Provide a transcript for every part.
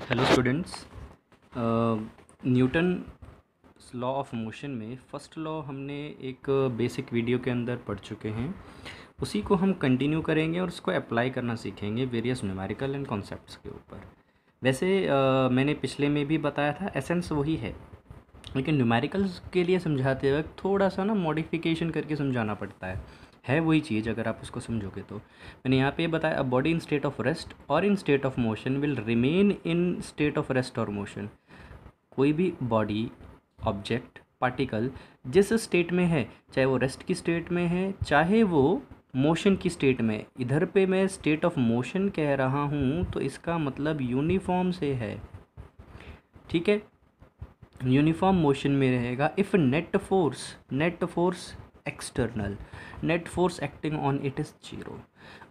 Hello students. Newton law of motion में first law हमने एक बेसिक वीडियो के अंदर पढ़ चुके हैं। उसी को हम कंटिन्यू करेंगे और उसको अप्लाई करना सीखेंगे वेरियस न्यूमेरिकल एंड कॉन्सेप्ट्स के ऊपर। वैसे मैंने पिछले में भी बताया था, एसेंस वही है, लेकिन न्यूमेरिकल्स के लिए समझाते वक्त थोड़ा सा ना मॉडिफिकेशन करके समझाना पड़ता है वही चीज़ अगर आप उसको समझोगे तो। मैंने यहाँ पे बताया, a body in state of rest और in state of motion will remain in state of rest और मोशन। कोई भी बॉडी, ऑब्जेक्ट, पार्टिकल जिस स्टेट में है, चाहे वो रेस्ट की स्टेट में है चाहे वो मोशन की स्टेट में, इधर पे मैं स्टेट ऑफ मोशन कह रहा हूँ तो इसका मतलब यूनिफॉर्म से है, ठीक है, यूनिफॉर्म मोशन में रहेगा। If net force external, net force acting on it is zero.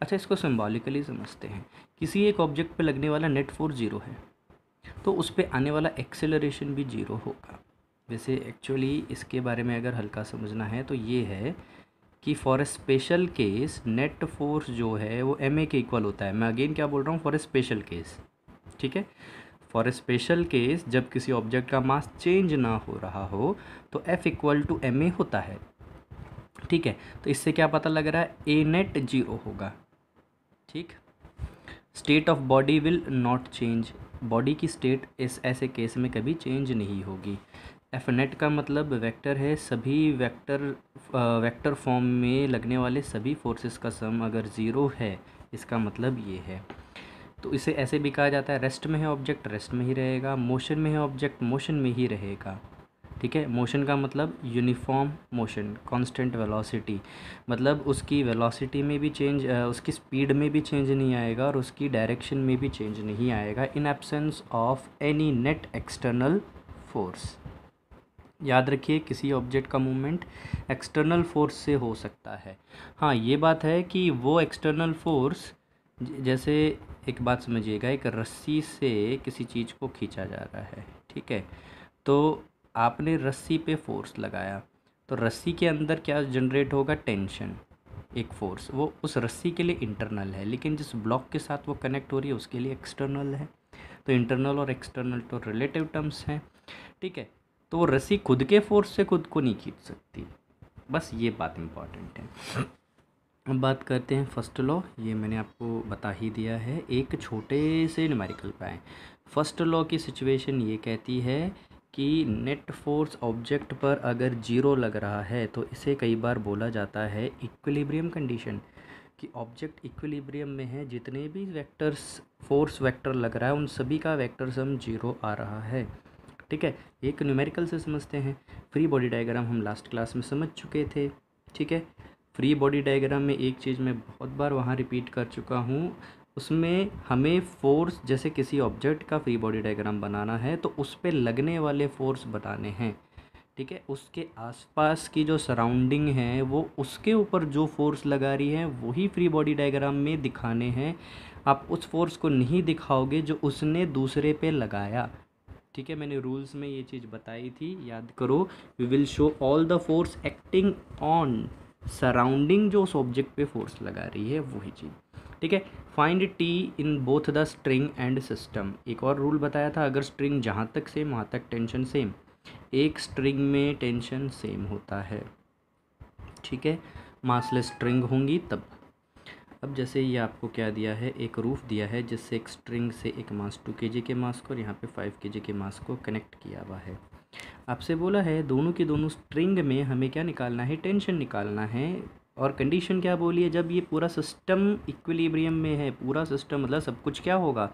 अच्छा, इसको सिंबॉलिकली समझते हैं। किसी एक ऑब्जेक्ट पे लगने वाला नेट फोर्स जीरो है तो उस पे आने वाला एक्सेलरेशन भी जीरो होगा। वैसे एक्चुअली इसके बारे में अगर हल्का समझना है तो ये है कि for a special case net force जो है वो एम ए के इक्वल होता है। मैं अगेन क्या बोल रहा हूँ, फॉर ए स्पेशल केस, ठीक है। फॉर ए स्पेशल केस जब किसी ऑब्जेक्ट का मास चेंज ना हो रहा हो तो F equal to M A होता है, ठीक है। तो इससे क्या पता लग रहा है, ए नेट जीरो होगा, ठीक। State of body will not change, body की स्टेट इस ऐसे केस में कभी चेंज नहीं होगी। एफ नेट का मतलब वेक्टर है, सभी वेक्टर फॉर्म में लगने वाले सभी फोर्सेस का सम अगर ज़ीरो है इसका मतलब ये है। तो इसे ऐसे भी कहा जाता है, रेस्ट में है ऑब्जेक्ट रेस्ट में ही रहेगा, मोशन में है ऑब्जेक्ट मोशन में ही रहेगा, ठीक है। मोशन का मतलब यूनिफॉर्म मोशन, कांस्टेंट वेलोसिटी, मतलब उसकी वेलोसिटी में भी चेंज, उसकी स्पीड में भी चेंज नहीं आएगा और उसकी डायरेक्शन में भी चेंज नहीं आएगा in absence of any net external force. याद रखिए, किसी ऑब्जेक्ट का मूवमेंट एक्सटर्नल फोर्स से हो सकता है। हाँ, ये बात है कि वो एक्सटर्नल फोर्स, जैसे एक बात समझिएगा, एक रस्सी से किसी चीज़ को खींचा जा रहा है, ठीक है। तो आपने रस्सी पे फोर्स लगाया तो रस्सी के अंदर क्या जनरेट होगा, टेंशन, एक फोर्स, वो उस रस्सी के लिए इंटरनल है, लेकिन जिस ब्लॉक के साथ वो कनेक्ट हो रही है उसके लिए एक्सटर्नल है। तो इंटरनल और एक्सटर्नल तो रिलेटिव टर्म्स हैं, ठीक है। तो वो रस्सी खुद के फोर्स से खुद को नहीं खींच सकती, बस ये बात इम्पॉर्टेंट है। अब बात करते हैं फर्स्ट लॉ। ये मैंने आपको बता ही दिया है, एक छोटे से न्यूमेरिकल पे आए। फर्स्ट लॉ की सिचुएशन ये कहती है कि नेट फोर्स ऑब्जेक्ट पर अगर जीरो लग रहा है तो इसे कई बार बोला जाता है इक्विलिब्रियम कंडीशन, कि ऑब्जेक्ट इक्विलिब्रियम में है, जितने भी वेक्टर्स फोर्स वेक्टर लग रहा है उन सभी का वेक्टर सम जीरो आ रहा है, ठीक है। एक न्यूमेरिकल से समझते हैं। फ्री बॉडी डायग्राम हम लास्ट क्लास में समझ चुके थे, ठीक है। फ्री बॉडी डायग्राम में एक चीज़ मैं बहुत बार वहाँ रिपीट कर चुका हूँ, उसमें हमें फोर्स, जैसे किसी ऑब्जेक्ट का फ्री बॉडी डायग्राम बनाना है तो उस पर लगने वाले फोर्स बनाने हैं, ठीक है। उसके आसपास की जो सराउंडिंग है वो उसके ऊपर जो फोर्स लगा रही है वही फ्री बॉडी डायग्राम में दिखाने हैं। आप उस फोर्स को नहीं दिखाओगे जो उसने दूसरे पे लगाया, ठीक है। मैंने रूल्स में ये चीज़ बताई थी, याद करो। We will show all the force acting on surrounding, जो उस ऑब्जेक्ट पे फोर्स लगा रही है वही चीज़, ठीक है। Find T in both the string and system. एक और रूल बताया था, अगर स्ट्रिंग जहाँ तक सेम वहाँ तक टेंशन सेम, एक स्ट्रिंग में टेंशन सेम होता है, ठीक है। मासलेस स्ट्रिंग होंगी तब। अब जैसे ये आपको क्या दिया है, एक रूफ दिया है जिससे एक स्ट्रिंग से एक मास 2 kg के मास को और यहाँ पे 5 kg के मास को कनेक्ट किया हुआ है। आपसे बोला है दोनों की दोनों स्ट्रिंग में हमें क्या निकालना है, टेंशन निकालना है। और कंडीशन क्या बोली है, जब ये पूरा सिस्टम इक्विलिब्रियम में है, पूरा सिस्टम मतलब सब कुछ क्या होगा,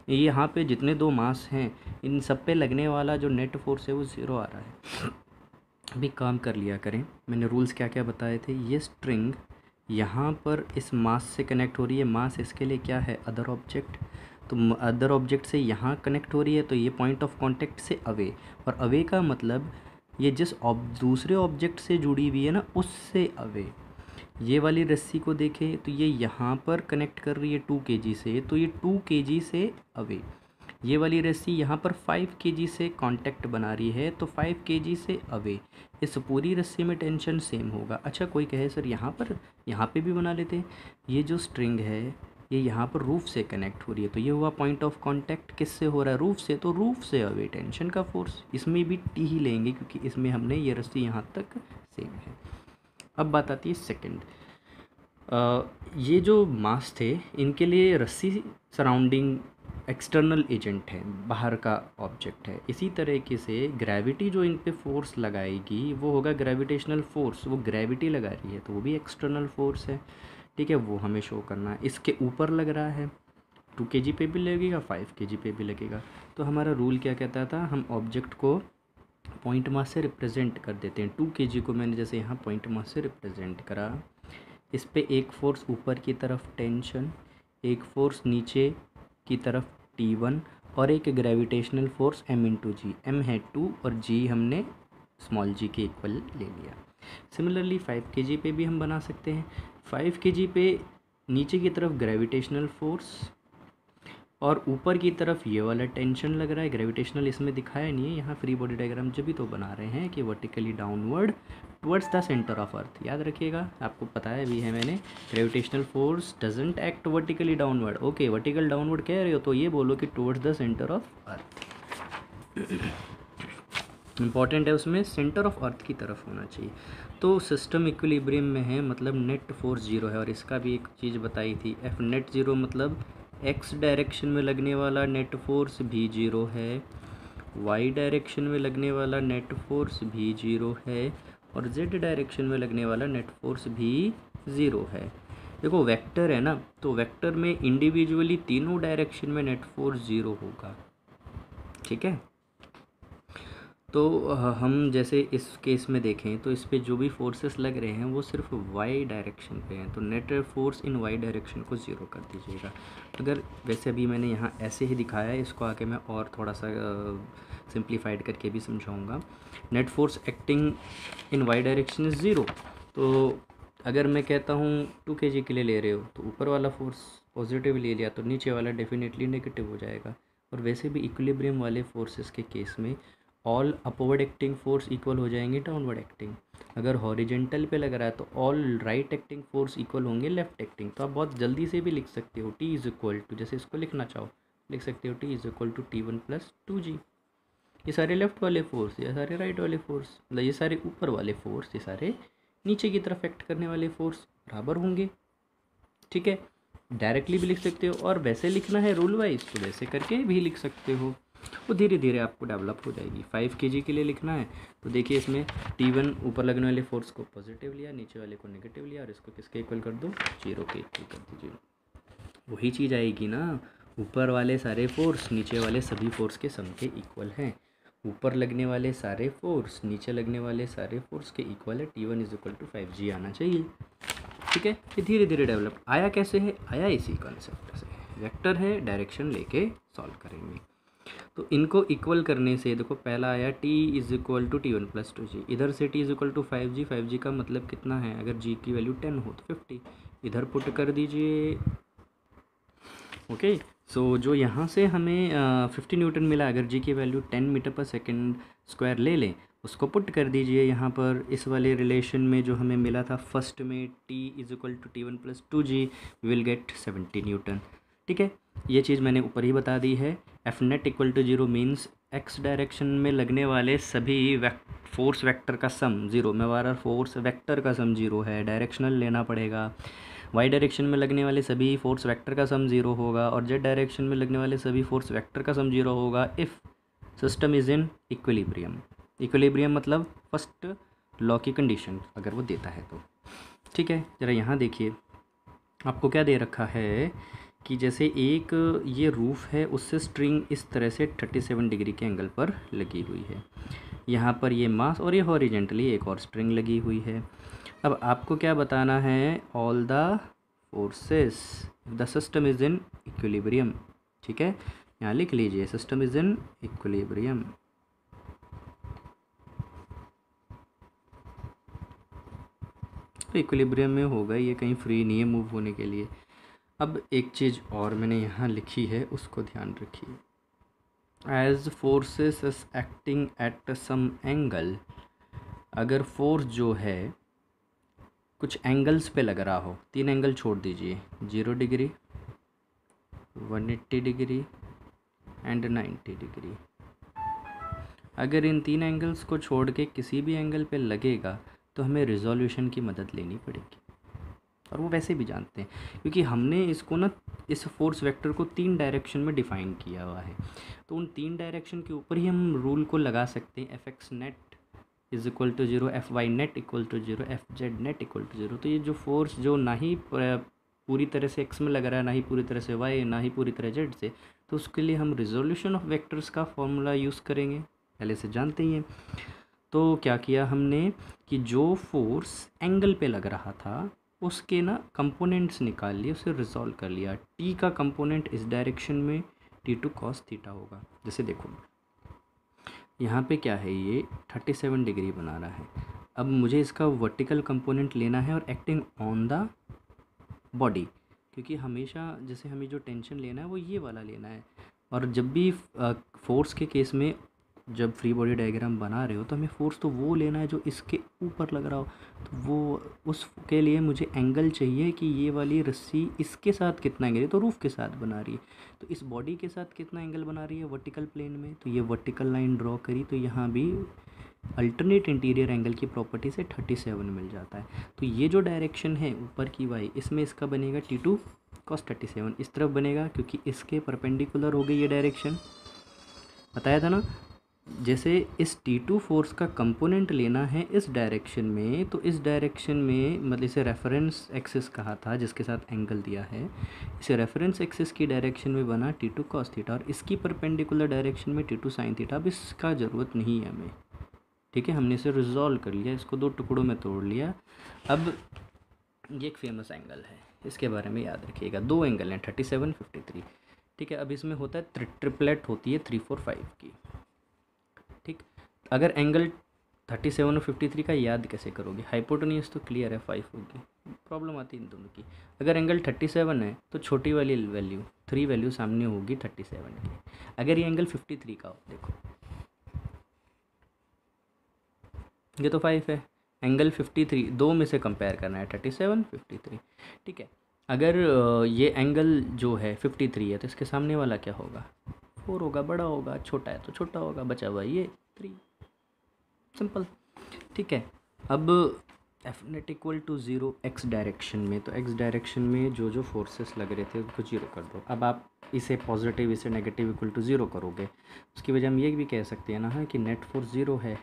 ये यहाँ पे जितने दो मास हैं इन सब पे लगने वाला जो नेट फोर्स है वो ज़ीरो आ रहा है। अभी काम कर लिया करें, मैंने रूल्स क्या क्या बताए थे। ये स्ट्रिंग यहाँ पर इस मास से कनेक्ट हो रही है, मास इसके लिए क्या है, अदर ऑब्जेक्ट। तो अदर ऑब्जेक्ट से यहाँ कनेक्ट हो रही है तो ये पॉइंट ऑफ कांटेक्ट से अवे, और अवे का मतलब ये जिस दूसरे ऑब्जेक्ट से जुड़ी हुई है ना उससे अवे। ये वाली रस्सी को देखें तो ये यहाँ पर कनेक्ट कर रही है 2 kg से, तो ये 2 kg से अवे। ये वाली रस्सी यहाँ पर 5 kg से कांटेक्ट बना रही है तो 5 kg से अवे। इस पूरी रस्सी में टेंशन सेम होगा। अच्छा, कोई कहे सर यहाँ पे भी बना लेते हैं। ये जो स्ट्रिंग है ये यहाँ पर रूफ से कनेक्ट हो रही है, तो ये हुआ पॉइंट ऑफ कांटेक्ट किससे हो रहा है, रूफ से, तो रूफ से अवे टेंशन का फोर्स, इसमें भी टी ही लेंगे क्योंकि इसमें हमने ये रस्सी यहाँ तक सेम है। अब बात आती है सेकंड, ये जो मास थे इनके लिए रस्सी सराउंडिंग एक्सटर्नल एजेंट है, बाहर का ऑब्जेक्ट है। इसी तरीके से ग्रेविटी जो इन पे फोर्स लगाएगी वो होगा ग्रेविटेशनल फोर्स, वो ग्रेविटी लगा रही है तो वो भी एक्सटर्नल फोर्स है, ठीक है, वो हमें शो करना है। इसके ऊपर लग रहा है 2 kg पे भी लगेगा, 5 kg पे भी लगेगा। तो हमारा रूल क्या कहता था, हम ऑब्जेक्ट को पॉइंट मास से रिप्रेजेंट कर देते हैं। 2 kg को मैंने जैसे यहाँ पॉइंट मास से रिप्रेजेंट करा, इस पे एक फोर्स ऊपर की तरफ टेंशन, एक फोर्स नीचे की तरफ T1 और एक ग्रेविटेशनल फोर्स m/g, m है 2 और g हमने स्मॉल g के इक्वल ले लिया। सिमिलरली 5 kg पे भी हम बना सकते हैं। 5 kg पे नीचे की तरफ ग्रेविटेशनल फोर्स और ऊपर की तरफ ये वाला टेंशन लग रहा है, ग्रेविटेशनल इसमें दिखाया नहीं है, यहाँ फ्री बॉडी डायग्राम जब भी तो बना रहे हैं कि vertically downward towards the centre of earth. याद रखिएगा, आपको पता है भी है मैंने, gravitational force doesn't act vertically downward. Okay, vertical downward कह रहे हो तो ये बोलो कि towards the centre of earth. Important है, उसमें सेंटर ऑफ अर्थ की तरफ होना चाहिए। तो सिस्टम इक्विलिब्रियम में है, मतलब नेट फोर्स जीरो है। और इसका भी एक चीज़ बताई थी, एफ नेट जीरो मतलब एक्स डायरेक्शन में लगने वाला नेट फोर्स भी जीरो है, वाई डायरेक्शन में लगने वाला नेट फोर्स भी जीरो है, और जेड डायरेक्शन में लगने वाला नेट फोर्स भी ज़ीरो है। देखो वेक्टर है ना, तो वेक्टर में इंडिविजुअली तीनों डायरेक्शन में नेट फोर्स ज़ीरो होगा, ठीक है। तो हम जैसे इस केस में देखें तो इस पे जो भी फोर्सेस लग रहे हैं वो सिर्फ वाई डायरेक्शन पे हैं, तो net force in Y direction को ज़ीरो कर दीजिएगा। अगर वैसे अभी मैंने यहाँ ऐसे ही दिखाया है, इसको आके मैं और थोड़ा सा सिंप्लीफाइड करके भी समझाऊंगा। Net force acting in Y direction is zero. तो अगर मैं कहता हूँ 2 kg के लिए ले रहे हो तो ऊपर वाला फोर्स पॉजिटिव ले लिया तो नीचे वाला डेफिनेटली नेगेटिव हो जाएगा। और वैसे भी इक्विलिब्रियम वाले फोर्सेस के केस में all upward acting force equal हो जाएंगे डाउनवर्ड एक्टिंग। अगर हॉरिजेंटल पे लग रहा है तो all right acting force equal होंगे लेफ्ट एक्टिंग। तो आप बहुत जल्दी से भी लिख सकते हो T इज़ इक्वल टू, जैसे इसको लिखना चाहो लिख सकते हो T is equal to T1 + 2g। ये सारे लेफ्ट वाले फोर्स, ये सारे राइट वाले फोर्स, मतलब ये सारे ऊपर वाले फोर्स, ये सारे नीचे की तरफ एक्ट करने वाले फोर्स बराबर होंगे, ठीक है। डायरेक्टली भी लिख सकते हो और वैसे लिखना है रूल वाइज तो वैसे करके भी लिख सकते हो। वो धीरे धीरे आपको डेवलप हो जाएगी। 5 kg के लिए लिखना है तो देखिए इसमें T1 ऊपर लगने वाले फोर्स को पॉजिटिव लिया, नीचे वाले को नेगेटिव लिया और इसको किसके इक्वल कर दो, जीरो के इक्वल कर दीजिए। वही चीज़ आएगी ना, ऊपर वाले सारे फोर्स नीचे वाले सभी फोर्स के सम के इक्वल हैं। ऊपर लगने वाले सारे फोर्स नीचे लगने वाले सारे फोर्स के इक्वल है, T1 = 5g आना चाहिए, ठीक है। ये धीरे धीरे डेवलप आया, कैसे है आया, इसी कॉन्सेप्ट से। वेक्टर है, डायरेक्शन लेके सॉल्व करेंगे। तो इनको इक्वल करने से देखो पहला आया T is equal to T1 + 2g, इधर से T is equal to 5g, 5g का मतलब कितना है, अगर g की वैल्यू 10 हो तो 50, इधर पुट कर दीजिए। ओके, सो जो यहाँ से हमें 50 न्यूटन मिला, अगर g की वैल्यू 10 मीटर/सेकंड² ले लें उसको पुट कर दीजिए यहाँ पर। इस वाले रिलेशन में जो हमें मिला था फर्स्ट में T is equal to T1 + 2g, we will get 70 newton, ठीक है। ये चीज़ मैंने ऊपर ही बता दी है। F net equal to 0 means X direction में लगने वाले सभी फोर्स वेक्टर का सम ज़ीरो, मैं बार फोर्स वेक्टर का सम ज़ीरो है, डायरेक्शनल लेना पड़ेगा। वाई डायरेक्शन में लगने वाले सभी फोर्स वेक्टर का सम ज़ीरो होगा और जेड डायरेक्शन में लगने वाले सभी फोर्स वेक्टर का सम ज़ीरो होगा if system is in equilibrium. Equilibrium मतलब फर्स्ट लॉ की कंडीशन अगर वो देता है तो, ठीक है। ज़रा यहाँ देखिए आपको क्या दे रखा है कि जैसे एक ये रूफ़ है, उससे स्ट्रिंग इस तरह से 37 डिग्री के एंगल पर लगी हुई है। यहाँ पर ये मास और ये हॉरिजेंटली एक और स्ट्रिंग लगी हुई है। अब आपको क्या बताना है, all the forces the system is in equilibrium, ठीक है। यहाँ लिख लीजिए सिस्टम इज़ इन इक्विलिब्रियम। तो इक्विलिब्रियम में होगा, ये कहीं फ्री नहीं है मूव होने के लिए। अब एक चीज़ और मैंने यहाँ लिखी है उसको ध्यान रखिए, as forces is acting at some angle, अगर फोर्स जो है कुछ एंगल्स पे लग रहा हो, 3 एंगल छोड़ दीजिए, 0 डिग्री, 180 डिग्री एंड 90 डिग्री। अगर इन 3 एंगल्स को छोड़ के किसी भी एंगल पे लगेगा तो हमें रिजोल्यूशन की मदद लेनी पड़ेगी, और वो वैसे भी जानते हैं क्योंकि हमने इसको ना, इस फोर्स वेक्टर को 3 डायरेक्शन में डिफ़ाइन किया हुआ है। तो उन 3 डायरेक्शन के ऊपर ही हम रूल को लगा सकते हैं, Fx net is equal to 0, Fy net equal to 0, Fz net equal to 0। तो ये जो फोर्स जो ना ही पूरी तरह से x में लग रहा है, ना ही पूरी तरह से y, ना ही पूरी तरह z से, तो उसके लिए हम रिजोल्यूशन ऑफ वेक्टर्स का फॉर्मूला यूज़ करेंगे, पहले से जानते ही हैं। तो क्या किया हमने कि जो फोर्स एंगल पे लग रहा था उसके ना कंपोनेंट्स निकाल लिए, उसे रिजॉल्व कर लिया। टी का कंपोनेंट इस डायरेक्शन में T2 cos थीटा होगा। जैसे देखो यहाँ पे क्या है, ये 37 डिग्री बना रहा है। अब मुझे इसका वर्टिकल कंपोनेंट लेना है और एक्टिंग ऑन द बॉडी, क्योंकि हमेशा जैसे हमें जो टेंशन लेना है वो ये वाला लेना है। और जब भी फोर्स के केस में जब फ्री बॉडी डायग्राम बना रहे हो तो हमें फोर्स तो वो लेना है जो इसके ऊपर लग रहा हो। तो वो उसके लिए मुझे एंगल चाहिए कि ये वाली रस्सी इसके साथ कितना एंगल है, तो रूफ के साथ बना रही है, तो इस बॉडी के साथ कितना एंगल बना रही है वर्टिकल प्लेन में। तो ये वर्टिकल लाइन ड्रॉ करी तो यहाँ भी अल्टरनेट इंटीरियर एंगल की प्रॉपर्टी से 37 मिल जाता है। तो ये जो डायरेक्शन है ऊपर की वाई, इसमें इसका बनेगा T2 cos 37, इस तरफ बनेगा क्योंकि इसके परपेंडिकुलर हो गई ये डायरेक्शन, बताया था ना। जैसे इस T2 फोर्स का कंपोनेंट लेना है इस डायरेक्शन में, तो इस डायरेक्शन में मतलब इसे रेफरेंस एक्सिस कहा था जिसके साथ एंगल दिया है, इसे रेफरेंस एक्सिस की डायरेक्शन में बना T2 cos थीटा, और इसकी परपेंडिकुलर डायरेक्शन में T2 sin थीटा। अब इसका ज़रूरत नहीं है हमें, ठीक है, हमने इसे रिजॉल्व कर लिया, इसको 2 टुकड़ों में तोड़ लिया। अब ये एक फेमस एंगल है, इसके बारे में याद रखिएगा। 2 एंगल हैं 37, 53, ठीक है। अब इसमें होता है ट्रिपलेट होती है 3, 4, 5 की, ठीक। अगर एंगल 37 और 53 का याद कैसे करोगे, हाइपोटेन्यूज तो क्लियर है 5 होगी, प्रॉब्लम आती है इन दोनों की। अगर एंगल 37 है तो छोटी वाली वैल्यू 3 वैल्यू सामने होगी 37 की। अगर ये एंगल 53 का हो, देखो ये तो 5 है, एंगल 53 दो में से कंपेयर करना है 37, 53, ठीक है। अगर ये एंगल जो है 53 है तो इसके सामने वाला क्या होगा, 4 होगा, बड़ा होगा, छोटा है तो छोटा होगा, बचा हुआ ये 3, सिंपल, ठीक है। अब F net equal to 0 X direction में, तो एक्स डायरेक्शन में जो जो फोर्सेस लग रहे थे उनको 0 कर दो। अब आप इसे पॉजिटिव इसे नेगेटिव इक्वल टू 0 करोगे, उसकी वजह हम ये भी कह सकते हैं ना कि नेट फोर्स 0 है।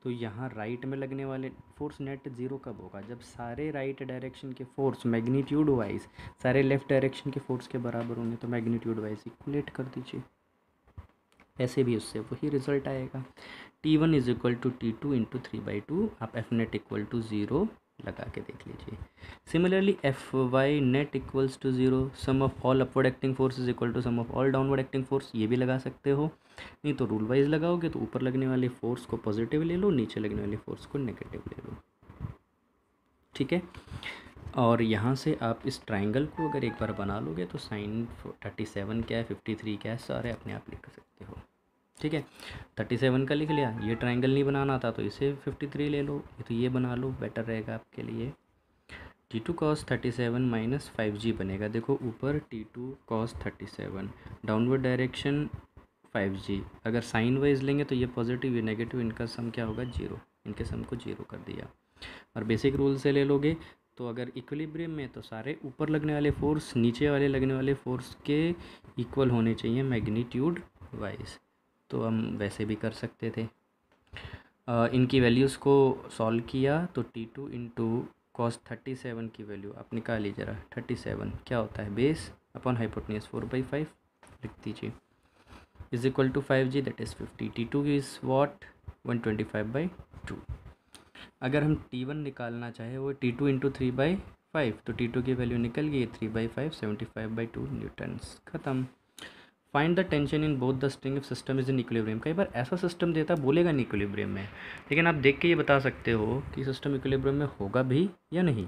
तो यहाँ राइट में लगने वाले फोर्स नेट 0 कब होगा, जब सारे राइट डायरेक्शन के फोर्स मैग्नीट्यूड वाइज सारे लेफ्ट डायरेक्शन के फोर्स के बराबर होंगे। तो मैग्नीट्यूड वाइज इक्वलेट कर दीजिए, ऐसे भी उससे वही रिजल्ट आएगा। T1 is equal to T2 into 3/2, आप एफ नेट इक्वल टू 0 लगा के देख लीजिए। Similarly Fy net equals to 0, sum of all upward acting force is equal to sum of all downward acting force, ये भी लगा सकते हो। नहीं तो रूल वाइज लगाओगे तो ऊपर लगने वाले फोर्स को पॉजिटिव ले लो, नीचे लगने वाले फोर्स को नेगेटिव ले लो, ठीक है। और यहाँ से आप इस ट्राइंगल को अगर एक बार बना लोगे तो साइन 37 क्या है, 53 क्या है, सारे अपने आप लिख सकते हो, ठीक है। 37 का लिख लिया, ये ट्राइंगल नहीं बनाना था तो इसे 53 ले लो, तो ये बना लो, बेटर रहेगा आपके लिए। T2 cos 37 माइनस 5G बनेगा। देखो ऊपर T2 cos 37, downward direction 5G। अगर साइन वाइज लेंगे तो ये पॉजिटिव ये नेगेटिव, इनका सम क्या होगा 0, इनके सम को 0 कर दिया। और बेसिक रूल से ले लोगे तो अगर इक्विलिब्रियम में तो सारे ऊपर लगने वाले फोर्स नीचे वाले लगने वाले फोर्स के इक्वल होने चाहिए मैग्नीट्यूड वाइज, तो हम वैसे भी कर सकते थे। इनकी वैल्यूज़ को सॉल्व किया तो T2 इंटू cos 37 की वैल्यू आप निकालिए ज़रा। 37 क्या होता है, बेस अपॉन हाइपोटेन्यूज 4/5 लिख दीजिए, is equal to 5G that is 50। T2 इज़ वॉट 125/2। अगर हम T1 निकालना चाहे वो T2 इंटू 3/5, तो T2 की वैल्यू निकल गई 3/5, 75/2 न्यूटन्स, ख़त्म। Find the tension in both the string if system is in equilibrium. कई बार ऐसा सिस्टम देता बोलेगा नहीं इक्विलिब्रियम में, लेकिन आप देख के ये बता सकते हो कि सिस्टम इक्विलिब्रियम में होगा भी या नहीं,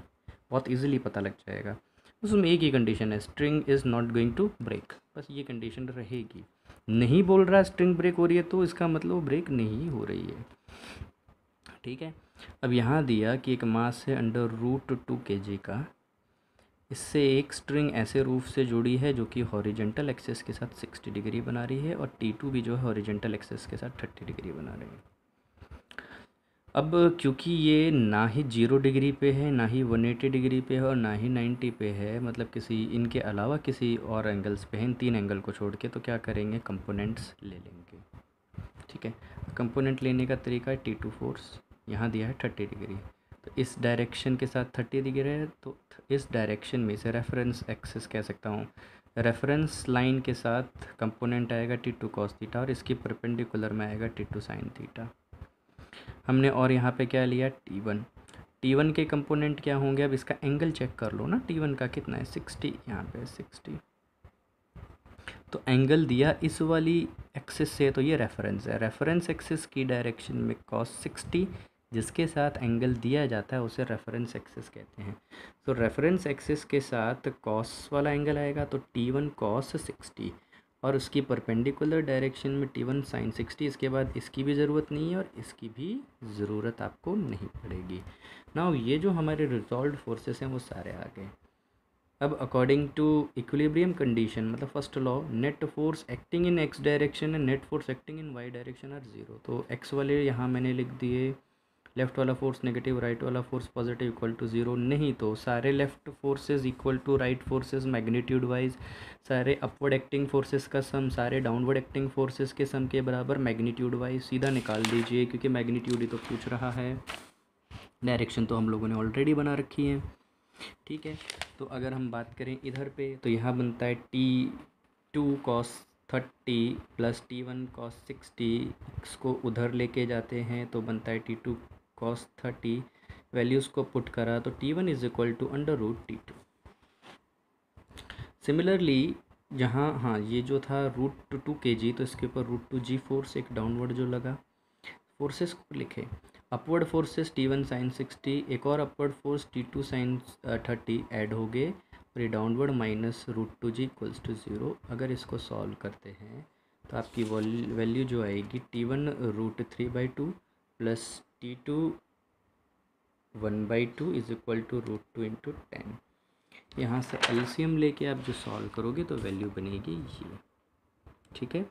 बहुत इजीली पता लग जाएगा। उसमें एक ही कंडीशन है, string is not going to break, बस ये कंडीशन रहेगी। नहीं बोल रहा स्ट्रिंग ब्रेक हो रही है तो इसका मतलब ब्रेक नहीं हो रही है, ठीक है। अब यहाँ दिया कि एक मास है √2 kg का, इससे एक स्ट्रिंग ऐसे रूप से जुड़ी है जो कि हॉरिजेंटल एक्सिस के साथ 60 डिग्री बना रही है, और T2 भी जो है हॉरिजेंटल एक्सिस के साथ 30 डिग्री बना रही है। अब क्योंकि ये ना ही 0 डिग्री पे है, ना ही 180 डिग्री पे है, और ना ही 90 पे है, मतलब किसी इनके अलावा किसी और एंगल्स पे है, इन 3 एंगल को छोड़ के, तो क्या करेंगे, कंपोनेंट्स ले लेंगे। ठीक है, कंपोनेंट लेने का तरीका है T2 फोर्स, यहाँ दिया है 30 डिग्री, तो इस डायरेक्शन के साथ 30 डिग्री है, तो इस डायरेक्शन में से रेफरेंस एक्सिस कह सकता हूँ, रेफरेंस लाइन के साथ कंपोनेंट आएगा T2 कॉस थीटा, और इसकी परपेंडिकुलर में आएगा T2 साइन थीटा हमने। और यहाँ पे क्या लिया, T1 के कंपोनेंट क्या होंगे, अब इसका एंगल चेक कर लो ना, T1 का कितना है 60, यहाँ पे 60, तो एंगल दिया इस वाली एक्सिस से, तो ये रेफरेंस है, रेफरेंस एक्सिस की डायरेक्शन में cos 60 जिसके साथ एंगल दिया जाता है उसे रेफरेंस एक्सिस कहते हैं। तो रेफरेंस एक्सिस के साथ cos वाला एंगल आएगा तो T1 cos 60, और उसकी परपेंडिकुलर डायरेक्शन में T1 sin 60। इसके बाद इसकी भी ज़रूरत नहीं है और इसकी भी ज़रूरत आपको नहीं पड़ेगी। नाउ ये जो हमारे रिजॉल्व फोर्सेस हैं वो सारे आ गए। अब अकॉर्डिंग टू इक्विलिब्रियम कंडीशन, मतलब first law, net force acting in X direction and net force acting in Y direction are zero. तो एक्स वाले यहाँ मैंने लिख दिए, लेफ़्ट वाला फोर्स नेगेटिव, राइट वाला force positive, equal to zero. नहीं तो सारे left forces equal to right forces magnitude wise, सारे अपवर्ड एक्टिंग फोर्सेस का सम सारे डाउनवर्ड एक्टिंग फोर्सेस के सम के बराबर मैग्नीट्यूड वाइज। सीधा निकाल दीजिए क्योंकि मैग्नीट्यूड ही तो पूछ रहा है, डायरेक्शन तो हम लोगों ने ऑलरेडी बना रखी है। ठीक है, तो अगर हम बात करें इधर पे, तो यहाँ बनता है T2 cos 30 plus T1 cos 60, इसको उधर लेके जाते हैं तो बनता है T2 cos 30, वैल्यूज़ को पुट करा तो T1 is equal to √T2। Similarly जहाँ, हाँ ये जो था √2 kg, तो इसके ऊपर √2g फोर्स, एक डाउनवर्ड जो लगा, फोर्सेस को लिखे, अपवर्ड फोर्सेस T1 sin 60, एक और upward force T2 sin 30 add हो गए, और ये downward minus √2g equals to 0। अगर इसको सॉल्व करते हैं तो आपकी वैल्यू जो आएगी T1 √3/2 plus T2 1/2 is equal to √2 into 10। यहाँ से एलसीएम लेके आप जो सॉल्व करोगे तो वैल्यू बनेगी ये। ठीक है,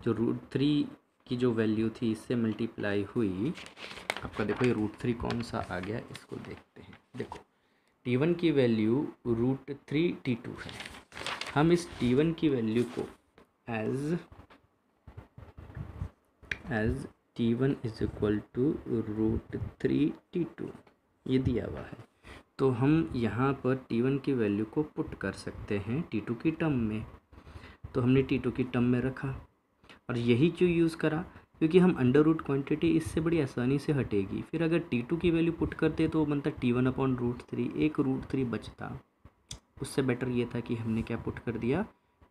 जो √3 की जो वैल्यू थी इससे मल्टीप्लाई हुई, आपका देखो ये √3 कौन सा आ गया, इसको देखते हैं। देखो T1 की वैल्यू √3 T2 है, हम इस T1 की वैल्यू को as T1 is equal to √3 T2 ये दिया हुआ है, तो हम यहाँ पर T1 की वैल्यू को पुट कर सकते हैं T2 की टर्म में। तो हमने T2 की टर्म में रखा, और यही क्यों यूज़ करा, क्योंकि हम अंडर रूट क्वान्टिटी इससे बड़ी आसानी से हटेगी। फिर अगर T2 की वैल्यू पुट करते तो बनता T1/√3, एक √3 बचता। उससे बेटर ये था कि हमने क्या पुट कर दिया,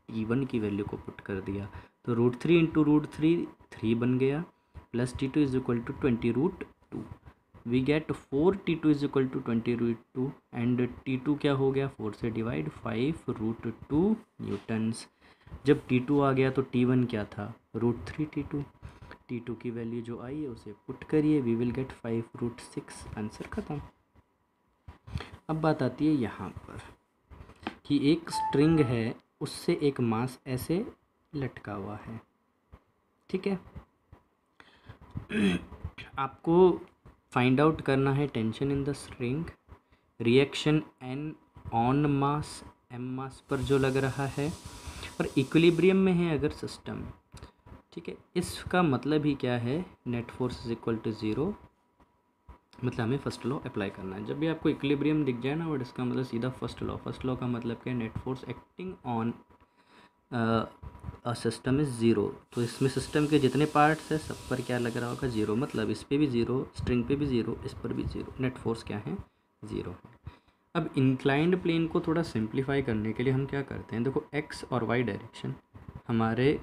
T1 की वैल्यू को पुट कर दिया, तो √3 इंटू √3 3 बन गया, plus T2 is equal to 20√2। We get 4 T2 is equal to 20√2, and T2 क्या हो गया, 4 से डिवाइड, 5√2 न्यूटन्स। जब T2 आ गया तो T1 क्या था, √3 T2। T2 की वैल्यू जो आई है उसे पुट करिए, वी विल गेट 5√6, आंसर ख़त्म। अब बात आती है यहाँ पर कि एक स्ट्रिंग है, उससे एक मास ऐसे लटका हुआ है। ठीक है, आपको फाइंड आउट करना है tension in the string, reaction N on mass M मास पर जो लग रहा है, और इक्विलिब्रियम में है अगर सिस्टम। ठीक है, इसका मतलब ही क्या है, net force is equal to 0, मतलब हमें फर्स्ट लॉ अप्लाई करना है। जब भी आपको इक्विलिब्रियम दिख जाए ना वर्ड, इसका मतलब सीधा फर्स्ट लॉ का मतलब क्या है, net force acting on system is 0। तो इसमें सिस्टम के जितने पार्ट्स हैं सब पर क्या लग रहा होगा, 0, मतलब इस पर भी 0, स्ट्रिंग पे भी 0, इस पर भी 0, नेट फोर्स क्या है, 0 है। अब इंक्लाइंड प्लेन को थोड़ा सिंप्लीफाई करने के लिए हम क्या करते हैं, देखो एक्स और वाई डायरेक्शन हमारे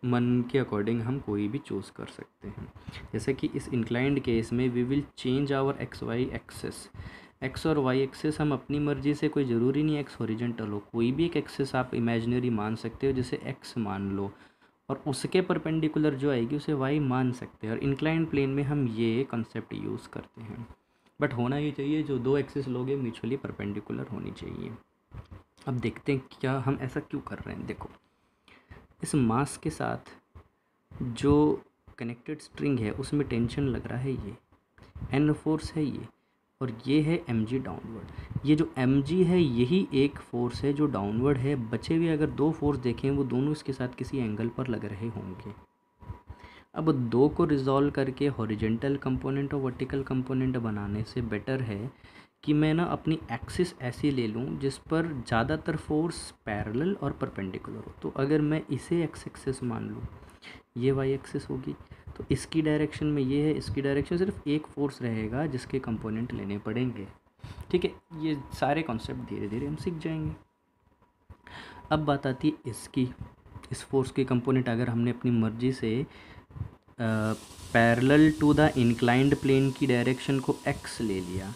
मन के अकॉर्डिंग हम कोई भी चूज़ कर सकते हैं। जैसे कि इस इंक्लाइंड केस में we will change our X Y axes, X और वाई एक्सेस हम अपनी मर्जी से, कोई ज़रूरी नहीं एक्स हॉरिजॉन्टल हो, कोई भी एक एक्सेस आप इमेजिनरी मान सकते हो, जैसे एक्स मान लो, और उसके परपेंडिकुलर जो आएगी उसे वाई मान सकते हैं। और इंक्लाइंड प्लेन में हम ये कंसेप्ट यूज़ करते हैं, बट होना ये चाहिए जो दो एक्सेस लोगे म्यूचुअली परपेंडिकुलर होनी चाहिए। अब देखते हैं क्या हम ऐसा क्यों कर रहे हैं। देखो, इस मास के साथ जो कनेक्टेड स्ट्रिंग है उसमें टेंशन लग रहा है, ये एन फोर्स है ये, और ये है एम जी डाउनवर्ड। ये जो एम जी है यही एक फोर्स है जो डाउनवर्ड है। बचे हुए अगर दो फोर्स देखें वो दोनों इसके साथ किसी एंगल पर लग रहे होंगे। अब दो को रिजॉल्व करके हॉरिजेंटल कंपोनेंट और वर्टिकल कंपोनेंट बनाने से बेटर है कि मैं ना अपनी एक्सिस ऐसी ले लूँ जिस पर ज़्यादातर फोर्स पैरेलल और परपेंडिकुलर हो। तो अगर मैं इसे एक्स एक्सिस मान लूँ, ये वाई एक्सिस होगी, तो इसकी डायरेक्शन में ये है, इसकी डायरेक्शन सिर्फ एक फोर्स रहेगा जिसके कंपोनेंट लेने पड़ेंगे। ठीक है, ये सारे कॉन्सेप्ट धीरे धीरे हम सीख जाएंगे। अब बात आती है इसकी, इस फोर्स के कंपोनेंट अगर हमने अपनी मर्जी से parallel to the inclined plane की डायरेक्शन को x ले लिया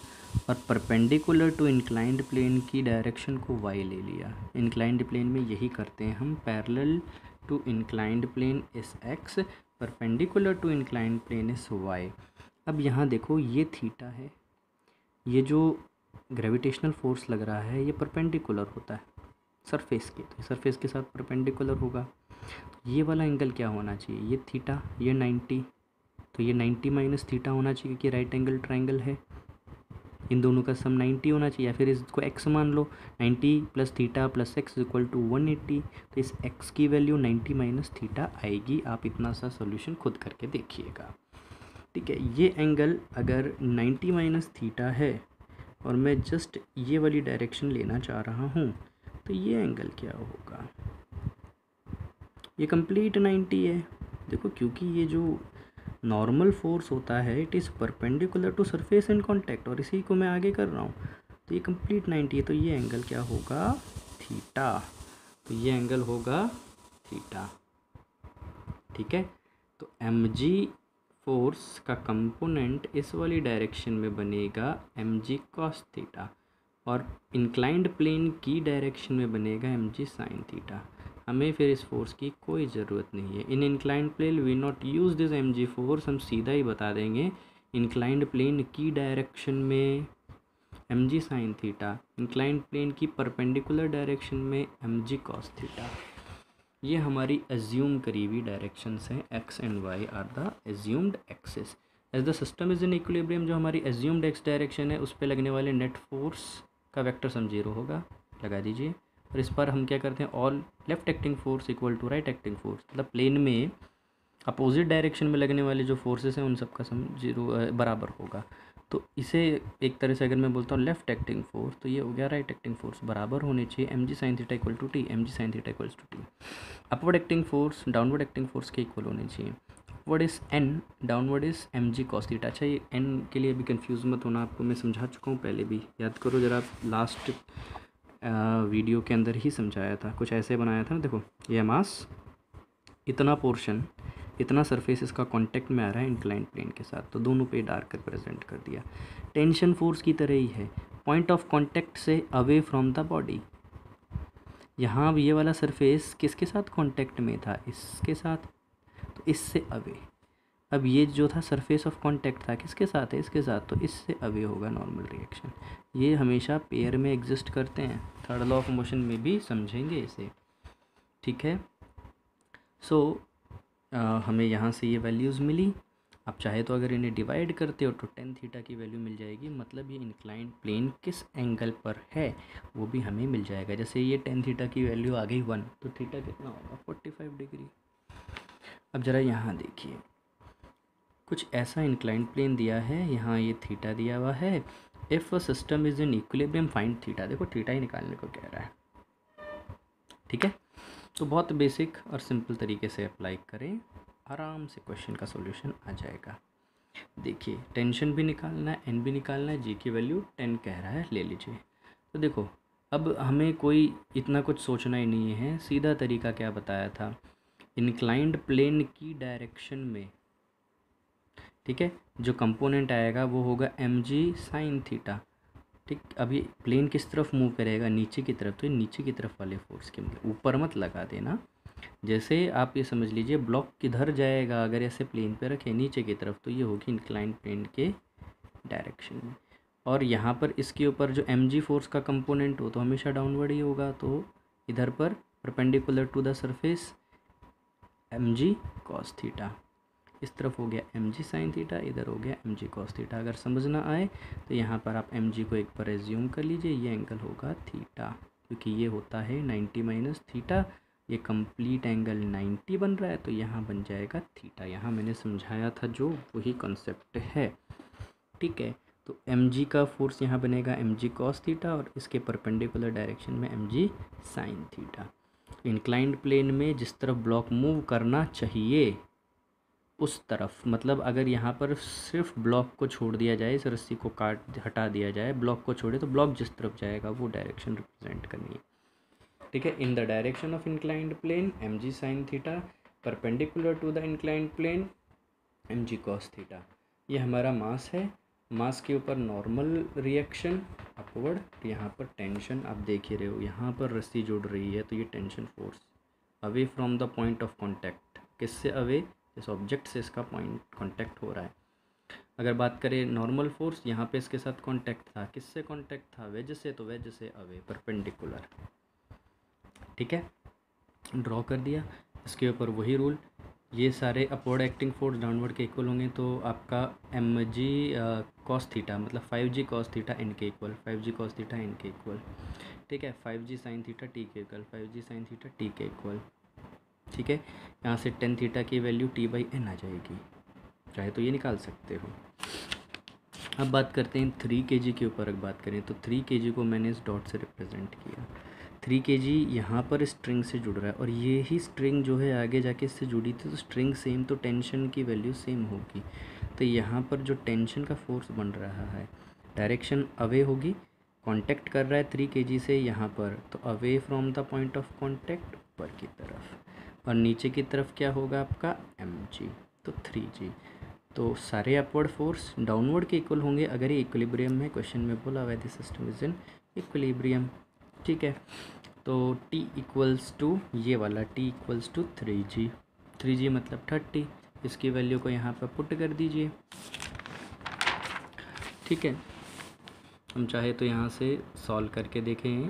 और परपेंडिकुलर टू इंक्लाइंड प्लेन की डायरेक्शन को y ले लिया। इंक्लाइंड प्लेन में यही करते हैं हम, parallel to inclined plane is x, perpendicular to inclined plane is y। अब यहाँ देखो ये थीटा है, ये जो ग्रेविटेशनल फोर्स लग रहा है ये परपेंडिकुलर होता है सरफेस के, तो सरफेस के साथ परपेंडिकुलर होगा। ये वाला एंगल क्या होना चाहिए, ये थीटा, ये 90, तो ये 90 माइनस थीटा होना चाहिए क्योंकि राइट एंगल ट्रायंगल है। इन दोनों का सम 90 होना चाहिए, या फिर इसको x मान लो, 90 plus theta plus x equal to 180। तो इस x की वैल्यू 90 माइनस थीटा आएगी। आप इतना सा सोल्यूशन खुद करके देखिएगा। ठीक है, ये एंगल अगर 90 माइनस थीटा है और मैं जस्ट ये वाली डायरेक्शन लेना चाह रहा हूँ, तो ये एंगल क्या होगा, ये कंप्लीट 90 है। देखो, क्योंकि ये जो नॉर्मल फोर्स होता है it is perpendicular to surface in contact, और इसी को मैं आगे कर रहा हूँ, तो ये कंप्लीट 90 है। तो ये एंगल क्या होगा, थीटा। तो ये एंगल होगा थीटा। ठीक है, तो एम जी फोर्स का कंपोनेंट इस वाली डायरेक्शन में बनेगा एम जी कॉस थीटा, और इंक्लाइंड प्लेन की डायरेक्शन में बनेगा एम जी साइन थीटा। हमें फिर इस फोर्स की कोई ज़रूरत नहीं है। In inclined plane we not use this M G force, हम सीधा ही बता देंगे इंक्लाइंड प्लेन की डायरेक्शन में M G sine theta, inclined plane की परपेंडिकुलर डायरेक्शन में एम जी कॉस थीटा। ये हमारी एज्यूम करी हुई डायरेक्शंस हैं, X and Y are the assumed axis. As the system is in equilibrium, जो हमारी एज्यूम्ड एक्स डायरेक्शन है उस पर लगने वाले नेट फोर्स का वेक्टर सम 0 होगा, लगा दीजिए। और इस पर हम क्या करते हैं, all left acting force equal to right acting force, मतलब प्लेन में अपोजिट डायरेक्शन में लगने वाले जो फोर्सेस हैं उन सब का सम 0 बराबर होगा। तो इसे एक तरह से अगर मैं बोलता हूँ लेफ्ट एक्टिंग फोर्स, तो ये हो गया राइट एक्टिंग फोर्स, बराबर होने चाहिए M G sine theta equal to T, M G sine theta equals to T. Upward acting force downward acting force के इक्वल होने चाहिए। Upward is N, downward is M G cos theta. अच्छा, ये N के लिए भी confuse मत होना, आपको मैं समझा चुका हूँ पहले भी, याद करो जरा, लास्ट वीडियो के अंदर ही समझाया था, कुछ ऐसे बनाया था ना। देखो, ये मास, इतना पोर्शन, इतना सरफेस इसका कांटेक्ट में आ रहा है इंक्लाइंड प्लेन के साथ, तो दोनों पे डार्क रिप्रेजेंट कर दिया। टेंशन फोर्स की तरह ही है, पॉइंट ऑफ कांटेक्ट से अवे फ्रॉम द बॉडी। यहाँ ये वाला सरफेस किसके साथ कांटेक्ट में था, इसके साथ, तो इससे अवे। अब ये जो था सरफेस ऑफ कांटेक्ट था किसके साथ है, इसके साथ, तो इससे अवे होगा नॉर्मल रिएक्शन। ये हमेशा पेयर में एग्जिस्ट करते हैं, थर्ड लॉ ऑफ मोशन में भी समझेंगे इसे। ठीक है, सो हमें यहाँ से ये वैल्यूज़ मिली। आप चाहे तो अगर इन्हें डिवाइड करते हो तो टेन थीटा की वैल्यू मिल जाएगी, मतलब ये इंक्लाइंड प्लेन किस एंगल पर है वो भी हमें मिल जाएगा। जैसे ये टेन थीटा की वैल्यू आ गई 1, तो थीटा कितना होगा 45 डिग्री। अब ज़रा यहाँ देखिए, कुछ ऐसा इंक्लाइंड प्लेन दिया है, यहाँ ये थीटा दिया हुआ है। If a system is in equilibrium find theta, देखो थीटा ही निकालने को कह रहा है। ठीक है, तो बहुत बेसिक और सिंपल तरीके से अप्लाई करें, आराम से क्वेश्चन का सॉल्यूशन आ जाएगा। देखिए, टेंशन भी निकालना है, एन भी निकालना है, जी की वैल्यू 10 कह रहा है, ले लीजिए। तो देखो, अब हमें कोई इतना कुछ सोचना ही नहीं है, सीधा तरीका क्या बताया था, इंक्लाइंड प्लेन की डायरेक्शन में, ठीक है, जो कंपोनेंट आएगा वो होगा एम जी साइन थीटा। ठीक, अभी प्लेन किस तरफ मूव करेगा, नीचे की तरफ, तो ये नीचे की तरफ वाले फोर्स के, मतलब ऊपर मत लगा देना। जैसे आप ये समझ लीजिए ब्लॉक किधर जाएगा, अगर ऐसे प्लेन पे रखे नीचे की तरफ, तो ये होगी इंक्लाइंड प्लेन के डायरेक्शन में। और यहाँ पर इसके ऊपर जो mg फोर्स का कंपोनेंट हो तो हमेशा डाउनवर्ड ही होगा, तो इधर पर perpendicular to the surface mg cos theta, इस तरफ हो गया mg sin थीटा, इधर हो गया mg cos थीटा। अगर समझ ना आए तो यहाँ पर आप mg को एक बार एज्यूम कर लीजिए, ये एंगल होगा थीटा, क्योंकि ये होता है 90 माइनस थीटा, ये कंप्लीट एंगल 90 बन रहा है, तो यहाँ बन जाएगा थीटा। यहाँ मैंने समझाया था जो वही कॉन्सेप्ट है, ठीक है। तो mg का फोर्स यहाँ बनेगा mg cos थीटा और इसके परपेंडिकुलर डायरेक्शन में mg sin theta. Inclined plane में जिस तरफ ब्लॉक मूव करना चाहिए उस तरफ, मतलब अगर यहाँ पर सिर्फ ब्लॉक को छोड़ दिया जाए, इस रस्सी को हटा दिया जाए, ब्लॉक को छोड़े, तो ब्लॉक जिस तरफ जाएगा वो डायरेक्शन रिप्रेजेंट करनी है, ठीक है। In the direction of inclined plane mg sin theta perpendicular to the inclined plane mg cos theta. ये हमारा मास है, मास के ऊपर नॉर्मल रिएक्शन अपवर्ड, यहाँ पर टेंशन आप देख ही रहे हो, यहाँ पर रस्सी जुड़ रही है तो ये tension force away from the point of contact, किससे अवे, इस ऑब्जेक्ट से इसका पॉइंट कांटेक्ट हो रहा है। अगर बात करें नॉर्मल फोर्स, यहाँ पे इसके साथ कांटेक्ट था, किससे कांटेक्ट था, वेज से, तो वेज से अवे परपेंडिकुलर, ठीक है। ड्रॉ कर दिया, इसके ऊपर वही रूल, ये सारे अपवर्ड एक्टिंग फोर्स डाउनवर्ड के इक्वल होंगे, तो आपका mg cos थीटा मतलब 5g cos थीटा n के equal, 5g cos theta n के इक्वल, ठीक है। 5g sin थीटा t के equal, 5g sin theta t के इक्वल, ठीक है। यहाँ से टेन थीटा की वैल्यू t/n आ जाएगी, चाहे तो ये निकाल सकते हो। अब बात करते हैं 3 kg के ऊपर। अगर बात करें तो 3 kg को मैंने इस डॉट से रिप्रेजेंट किया। 3 kg यहाँ पर स्ट्रिंग से जुड़ रहा है और ये ही स्ट्रिंग जो है आगे जाके इससे जुड़ी थी, तो स्ट्रिंग सेम, तो टेंशन की वैल्यू सेम होगी। तो यहाँ पर जो टेंशन का फोर्स बन रहा है, डायरेक्शन अवे होगी, कांटेक्ट कर रहा है 3 kg से यहाँ पर, तो away from the point of contact ऊपर की तरफ, और नीचे की तरफ क्या होगा आपका mg, तो 3g। तो सारे अपवर्ड फोर्स डाउनवर्ड के इक्वल होंगे अगर ये इक्विलिब्रियम में, क्वेश्चन में बोला हुआ है this system is in equilibrium, ठीक है। तो t इक्वल्स टू ये वाला t equals to 3g, 3g मतलब 30, इसकी वैल्यू को यहाँ पर पुट कर दीजिए, ठीक है। हम चाहे तो यहाँ से सॉल्व करके देखें,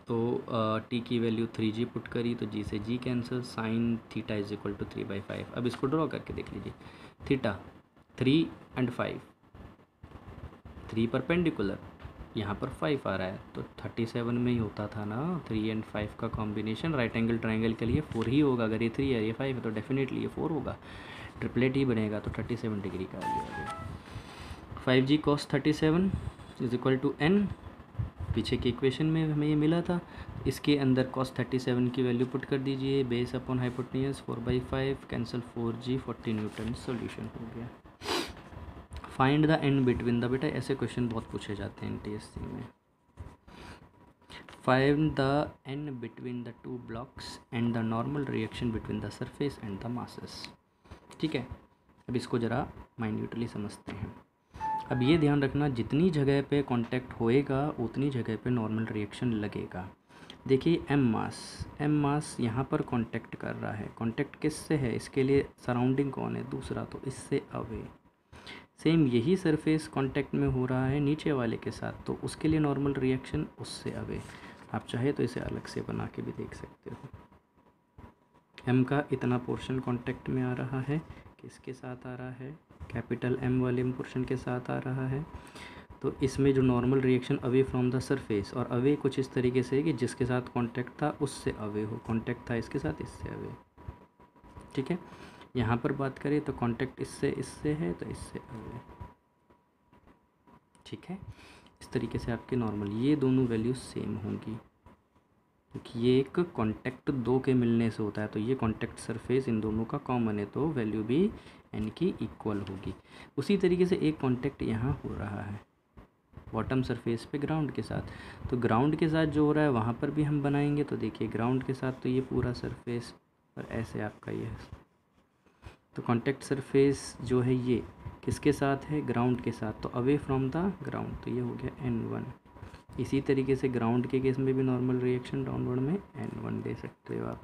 तो t की वैल्यू 3g पुट करी तो g से g cancel, sine theta is equal to 3/5। अब इसको ड्रॉ करके देख लीजिए, थीटा 3 and 5, 3 परपेंडिकुलर, यहाँ पर 5 आ रहा है, तो 37 में ही होता था ना, 3 and 5 का कॉम्बिनेशन राइट एंगल ट्राइंगल के लिए 4 ही होगा। अगर ये 3 है ये 5 है तो डेफिनेटली ये 4 होगा, ट्रिपलेट ही बनेगा, तो 37 डिग्री का आ गया। 5g cos 37 is equal to n, पीछे के इक्वेशन में हमें ये मिला था, इसके अंदर cos 37 की वैल्यू पुट कर दीजिए, base upon hypotenuse 4/5 cancel 4g 40 newton, solution हो गया। Find the N between the, बेटा ऐसे क्वेश्चन बहुत पूछे जाते हैं TSC में। Find the N between the two blocks and the normal reaction between the surface and the masses, ठीक है। अब इसको ज़रा माइन्यूटली समझते हैं। अब ये ध्यान रखना, जितनी जगह पे कांटेक्ट होएगा उतनी जगह पे नॉर्मल रिएक्शन लगेगा। देखिए एम मास यहाँ पर कांटेक्ट कर रहा है, कांटेक्ट किससे है, इसके लिए सराउंडिंग कौन है, दूसरा, तो इससे अवे। सेम यही सरफेस कांटेक्ट में हो रहा है नीचे वाले के साथ, तो उसके लिए नॉर्मल रिएक्शन उससे अवे। आप चाहे तो इसे अलग से बना के भी देख सकते हो। एम का इतना पोर्शन कांटेक्ट में आ रहा है, किसके साथ आ रहा है, कैपिटल एम वाले पोर्शन के साथ आ रहा है, तो इसमें जो normal reaction away from the surface, और अवे कुछ इस तरीके से कि जिसके साथ कांटेक्ट था उससे अवे हो, कांटेक्ट था इसके साथ, इससे अवे, ठीक है। यहाँ पर बात करें तो कांटेक्ट इससे है तो इससे अवे, ठीक है। इस तरीके से आपके नॉर्मल ये दोनों वैल्यू सेम होंगी, क्योंकि ये एक कांटेक्ट दो के मिलने से होता है, तो ये कांटेक्ट सरफेस इन दोनों का कॉमन है, तो वैल्यू भी एन की इक्वल होगी। उसी तरीके से एक कांटेक्ट यहाँ हो रहा है बॉटम सरफेस पे ग्राउंड के साथ, तो ग्राउंड के साथ जो हो रहा है वहाँ पर भी हम बनाएंगे, तो देखिए ग्राउंड के साथ तो ये पूरा सरफेस पर ऐसे आपका ये है, तो कांटेक्ट सरफेस जो है ये किसके साथ है, ग्राउंड के साथ, तो अवे फ्रॉम द ग्राउंड, तो ये हो गया N1। इसी तरीके से ग्राउंड के केस में भी नॉर्मल रिएक्शन डाउनवर्ड में N1 दे सकते हो आप।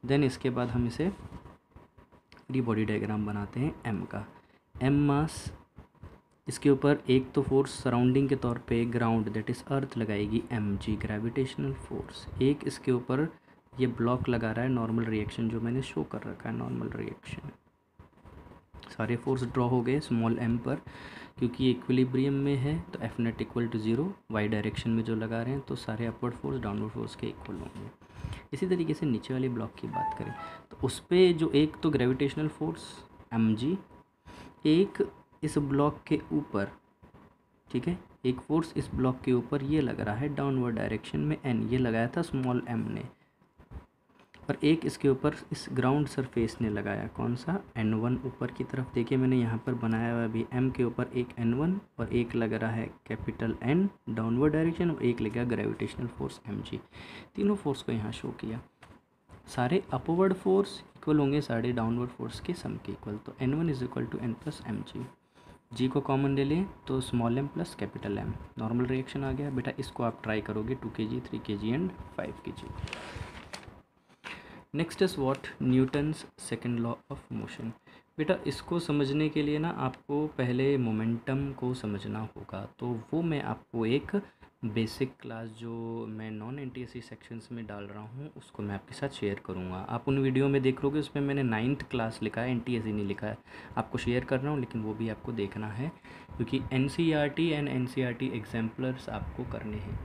देन इसके बाद हम इसे फ्री बॉडी डायग्राम बनाते हैं एम का। एम मास इसके ऊपर एक तो फोर्स सराउंडिंग के तौर पे ग्राउंड दैट इज़ अर्थ लगाएगी mg ग्रेविटेशनल फोर्स। एक इसके ऊपर ये ब्लॉक लगा रहा है नॉर्मल रिएक्शन जो मैंने शो कर रखा है नॉर्मल रिएक्शन। सारे फोर्स ड्रॉ हो गए स्मॉल m पर, क्योंकि इक्विलिब्रियम में है तो F net equal to 0 Y direction में जो लगा रहे हैं, तो सारे अपवर्ड फोर्स डाउनवर्ड फोर्स के इक्वल होंगे। इसी तरीके से नीचे वाले ब्लॉक की बात करें तो उस पर जो एक तो ग्रेविटेशनल फोर्स mg, एक इस ब्लॉक के ऊपर, ठीक है, एक फोर्स इस ब्लॉक के ऊपर ये लग रहा है डाउनवर्ड डायरेक्शन में n, ये लगाया था स्मॉल m ने, और एक इसके ऊपर इस ग्राउंड सरफेस ने लगाया कौन सा n1 ऊपर की तरफ। देखिए मैंने यहाँ पर बनाया हुआ अभी m के ऊपर एक n1 और एक लग रहा है कैपिटल N डाउनवर्ड डायरेक्शन और एक लगा ग्रेविटेशनल फोर्स mg। तीनों फोर्स को यहाँ शो किया। सारे अपवर्ड फोर्स इक्वल होंगे सारे डाउनवर्ड फोर्स के सम के इक्वल, तो n1 is equal to n plus mg। जी को कॉमन ले लें तो small m plus capital M, normal reaction आ गया। बेटा इसको आप ट्राई करोगे 2 kg 3 kg and 5 kg। Next is what Newton's second law of motion. बेटा इसको समझने के लिए ना आपको पहले मोमेंटम को समझना होगा, तो वो मैं आपको एक बेसिक क्लास जो मैं नॉन एनटीएससी सेक्शंस में डाल रहा हूँ उसको मैं आपके साथ शेयर करूँगा। आप उन वीडियो में देख लोगे उसमें मैंने 9th क्लास लिखा है, एनटीएससी नहीं लिखा है। आपको शेयर कर रहा हूँ लेकिन वो भी आपको देखना है क्योंकि एनसीईआरटी एंड एनसीईआरटी एग्जाम्पलर्स आपको करने हैं।